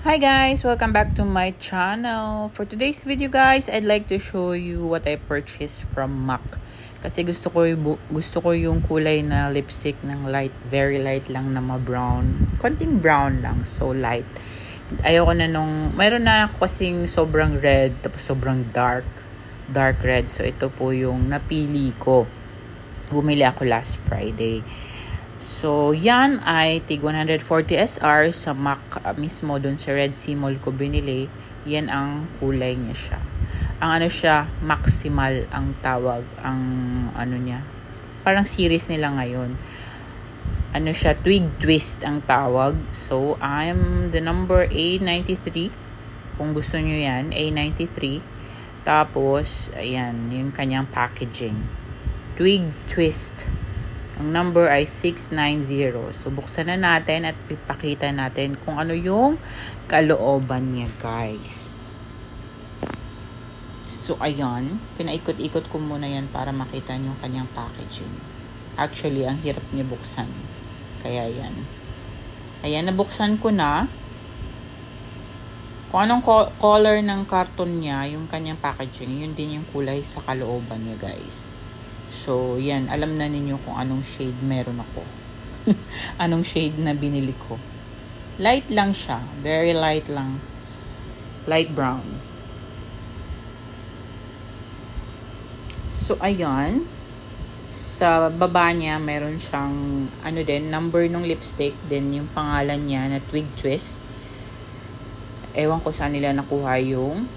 Hi guys! Welcome back to my channel. For today's video guys, I'd like to show you what I purchased from MAC. Kasi gusto ko yung kulay na lipstick ng light, very light lang na ma-brown. Konting brown lang, so light. Ayoko na mayroon na ako kasing sobrang red, tapos sobrang dark red. So ito po yung napili ko. Bumili ako last Friday. So, yan ay tig 140 SR sa MAC mismo doon sa Red Sea Mall ko binili. Yan ang kulay niya siya. Ang ano siya, maximal ang tawag. Ang ano niya, parang series nila ngayon. Ano siya, twig twist ang tawag. So, I'm the number A93. Kung gusto nyo yan, A93. Tapos, ayan, yung kanyang packaging. Twig twist. Ang number ay 690. So, buksan na natin at ipakita natin kung ano yung kalooban niya, guys. So, ayan. Pinaikot-ikot ko muna yan para makita niyo yung kanyang packaging. Actually, ang hirap niya buksan. Kaya yan. Ayan, nabuksan ko na. Kung anong color ng karton niya, yung kanyang packaging, yun din yung kulay sa kalooban niya, guys. So, yan. Alam na ninyo kung anong shade meron ako. Anong shade na binili ko. Light lang siya. Very light lang. Light brown. So, ayan. Sa baba niya, meron siyang, ano din, number ng lipstick. Then, yung pangalan niya na Twig Twist. Ewan ko saan nila nakuha yung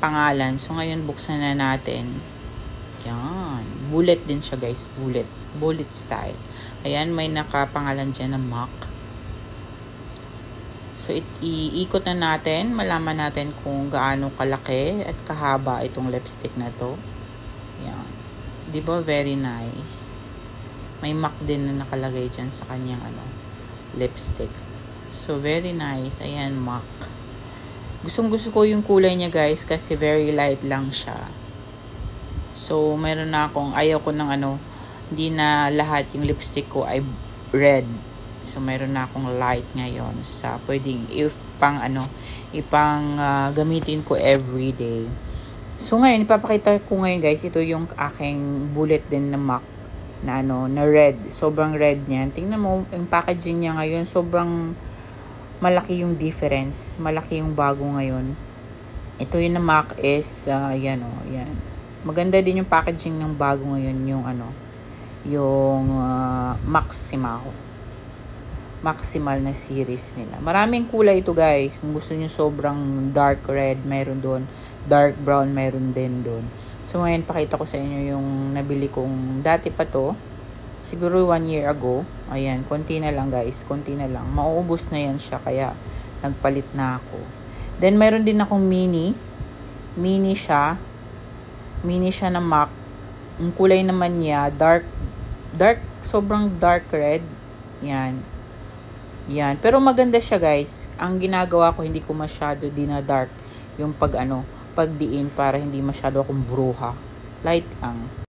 pangalan. So, ngayon, buksan na natin. Yan. Bullet din siya, guys. Bullet style. Ayan, may nakapangalan dyan na MAC. So, iikot na natin. Malaman natin kung gaano kalaki at kahaba itong lipstick na to. Yan. Diba? Very nice. May MAC din na nakalagay dyan sa kanyang lipstick. So, very nice. Ayan, MAC. Gustong-gusto ko yung kulay niya, guys, kasi very light lang siya. So, meron na akong, ayaw ko ng hindi na lahat yung lipstick ko ay red. So, meron na akong light ngayon sa pwedeng gamitin ko everyday. So, ngayon, ipapakita ko ngayon, guys, ito yung aking bullet din na MAC na red. Sobrang red niyan. Tingnan mo, yung packaging niya ngayon, sobrang malaki yung difference. Malaki yung bago ngayon. Ito yung na MAC is, yan. Maganda din yung packaging ng bago ngayon, yung Maximal na series nila. Maraming kulay ito, guys. Kung gusto niyo sobrang dark red, mayroon doon. Dark brown, mayroon din doon. So, ngayon, pakita ko sa inyo yung nabili kong dati pa to. Siguro 1 year ago. Ayan, konti na lang, guys. Konti na lang. Mauubos na yan siya, kaya nagpalit na ako. Then, mayroon din akong mini. Mini siya na MAC. Ang kulay naman niya, dark, sobrang dark red. Yan. Pero maganda siya, guys. Ang ginagawa ko, hindi ko masyado dina-dark yung pagdiin para hindi masyado akong bruha. Light lang.